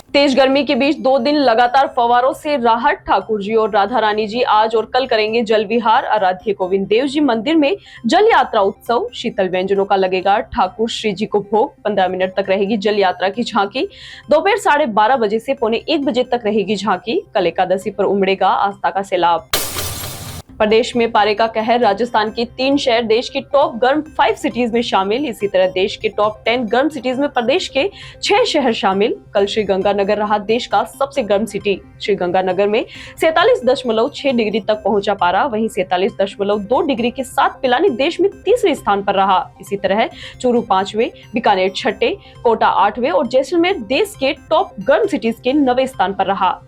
तेज गर्मी के बीच 2 दिन लगातार फव्वारों से राहत। ठाकुर जी और राधा रानी जी आज और कल करेंगे जल विहार। आराध्य गोविंद देव जी मंदिर में जल यात्रा उत्सव। शीतल व्यंजनों का लगेगा ठाकुर श्री जी को भोग। 15 मिनट तक रहेगी जल यात्रा की झांकी। दोपहर 12:30 बजे से पौने 1 बजे तक रहेगी झांकी। कल एकादशी पर उमड़ेगा आस्था का सैलाब। प्रदेश में पारे का कहर। राजस्थान के 3 शहर देश की टॉप गर्म 5 सिटीज में शामिल। इसी तरह देश के टॉप 10 गर्म सिटीज में प्रदेश के 6 शहर शामिल। कल श्रीगंगानगर रहा देश का सबसे गर्म सिटी। श्रीगंगानगर में 47.6 डिग्री तक पहुंचा पारा। वहीं 47.2 डिग्री के साथ पिलानी देश में तीसरे स्थान पर रहा। इसी तरह चूरू 5वें, बीकानेर 6ठे, कोटा 8वें और जैसलमेर देश के टॉप गर्म सिटीज के 9वें स्थान पर रहा।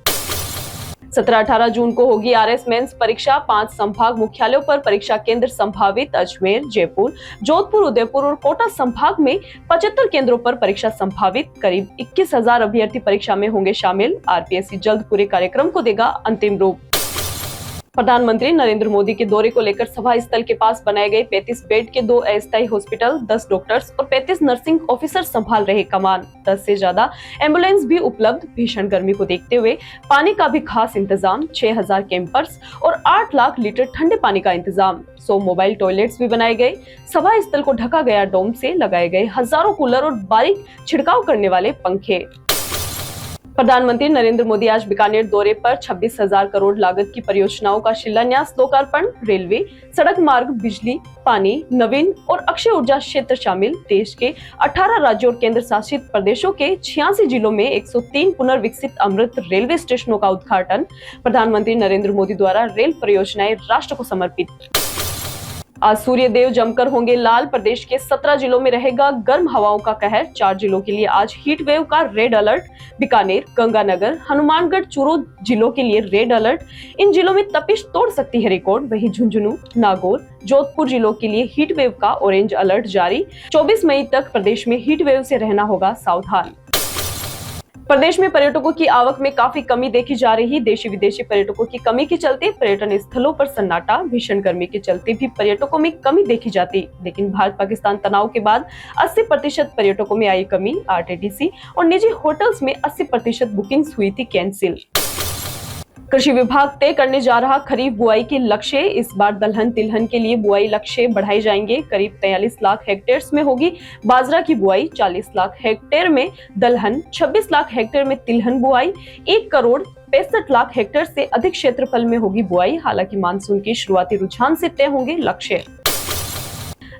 17-18 जून को होगी आरएस मेंस परीक्षा। 5 संभाग मुख्यालयों पर परीक्षा केंद्र संभावित। अजमेर, जयपुर, जोधपुर, उदयपुर और कोटा संभाग में 75 केंद्रों पर परीक्षा संभावित। करीब 21,000 अभ्यर्थी परीक्षा में होंगे शामिल। आरपीएससी जल्द पूरे कार्यक्रम को देगा अंतिम रूप। प्रधानमंत्री नरेंद्र मोदी के दौरे को लेकर सभा स्थल के पास बनाए गए 35 बेड के 2 अस्थायी हॉस्पिटल, 10 डॉक्टर्स और 35 नर्सिंग ऑफिसर संभाल रहे कमान। 10 से ज्यादा एम्बुलेंस भी उपलब्ध। भीषण गर्मी को देखते हुए पानी का भी खास इंतजाम। 6,000 कैंपर्स और 8 लाख लीटर ठंडे पानी का इंतजाम। 100 मोबाइल टॉयलेट्स भी बनाए गए। सभा स्थल को ढका गया डोम से। लगाए गए हजारों कूलर और बारीक छिड़काव करने वाले पंखे। प्रधानमंत्री नरेंद्र मोदी आज बीकानेर दौरे पर 26,000 करोड़ लागत की परियोजनाओं का शिलान्यास, लोकार्पण। रेलवे, सड़क मार्ग, बिजली, पानी, नवीन और अक्षय ऊर्जा क्षेत्र शामिल। देश के 18 राज्यों और केंद्र शासित प्रदेशों के 86 जिलों में 103 पुनर्विकसित अमृत रेलवे स्टेशनों का उद्घाटन। प्रधानमंत्री नरेंद्र मोदी द्वारा रेल परियोजनाएं राष्ट्र को समर्पित। आज सूर्य देव जमकर होंगे लाल। प्रदेश के 17 जिलों में रहेगा गर्म हवाओं का कहर। 4 जिलों के लिए आज हीट वेव का रेड अलर्ट। बीकानेर, गंगानगर, हनुमानगढ़, चूरू जिलों के लिए रेड अलर्ट। इन जिलों में तपिश तोड़ सकती है रिकॉर्ड। वहीं झुंझुनू, नागौर, जोधपुर जिलों के लिए हीट वेव का ऑरेंज अलर्ट जारी। 24 मई तक प्रदेश में हीट वेव से रहना होगा सावधान। प्रदेश में पर्यटकों की आवक में काफी कमी देखी जा रही। देशी विदेशी पर्यटकों की कमी के चलते पर्यटन स्थलों पर सन्नाटा। भीषण गर्मी के चलते भी पर्यटकों में कमी देखी जाती, लेकिन भारत पाकिस्तान तनाव के बाद 80% पर्यटकों में आई कमी। आरटीडीसी और निजी होटल्स में 80% बुकिंग्स हुई थी कैंसिल। कृषि विभाग तय करने जा रहा खरीफ बुआई के लक्ष्य। इस बार दलहन तिलहन के लिए बुआई लक्ष्य बढ़ाए जाएंगे। करीब 43 लाख हेक्टेयर में होगी बाजरा की बुआई। 40 लाख हेक्टेयर में दलहन, 26 लाख हेक्टेयर में तिलहन बुआई। 1 करोड़ 65 लाख हेक्टेयर से अधिक क्षेत्रफल में होगी बुआई। हालांकि मानसून के शुरुआती रुझान से तय होंगे लक्ष्य।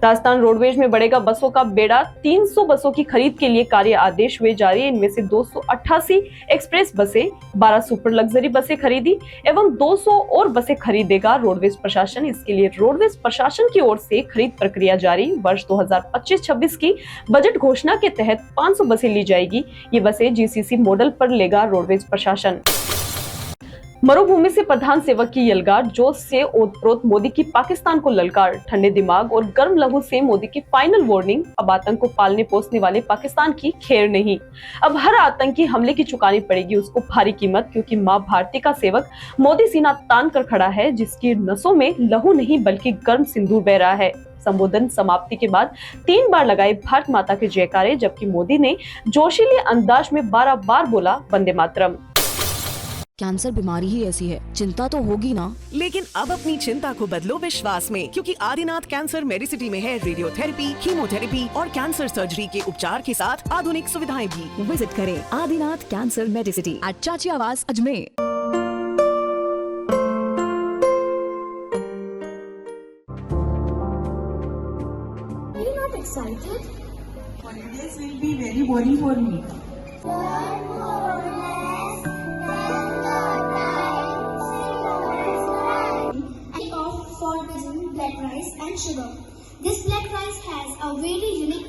राजस्थान रोडवेज में बढ़ेगा बसों का बेड़ा। 300 बसों की खरीद के लिए कार्य आदेश हुए जारी। इनमें से 288 एक्सप्रेस बसें, 12 सुपर लग्जरी बसें खरीदी एवं 200 और बसें खरीदेगा रोडवेज प्रशासन। इसके लिए रोडवेज प्रशासन की ओर से खरीद प्रक्रिया जारी। वर्ष 2025-26 की बजट घोषणा के तहत 500 बसें ली जाएगी। ये बसें जीसीसी मॉडल पर लेगा रोडवेज प्रशासन। मरुभूमि से प्रधान सेवक की यलगार। जोश से ओतप्रोत मोदी की पाकिस्तान को ललकार। ठंडे दिमाग और गर्म लहू से मोदी की फाइनल वार्निंग। अब आतंक को पालने पोसने वाले पाकिस्तान की खैर नहीं। अब हर आतंकी हमले की चुकानी पड़ेगी उसको भारी कीमत, क्योंकि मां भारती का सेवक मोदी सीना तान कर खड़ा है, जिसकी नसों में लहू नहीं बल्कि गर्म सिंदूर बह रहा है। संबोधन समाप्ति के बाद 3 बार लगाए भारत माता के जयकारे, जबकि मोदी ने जोशीले अंदाज में 12 बार बोला वंदे मातरम। कैंसर बीमारी ही ऐसी है, चिंता तो होगी ना। लेकिन अब अपनी चिंता को बदलो विश्वास में, क्योंकि आदिनाथ कैंसर मेडिसिटी में है रेडियोथेरेपी, कीमोथेरेपी और कैंसर सर्जरी के उपचार के साथ आधुनिक सुविधाएं भी। विजिट करें आदिनाथ कैंसर मेडिसिटी एट चाची आवास Ajmer. Excited? Holidays will be very boring for me. For using black rice and sugar. This black rice has a very unique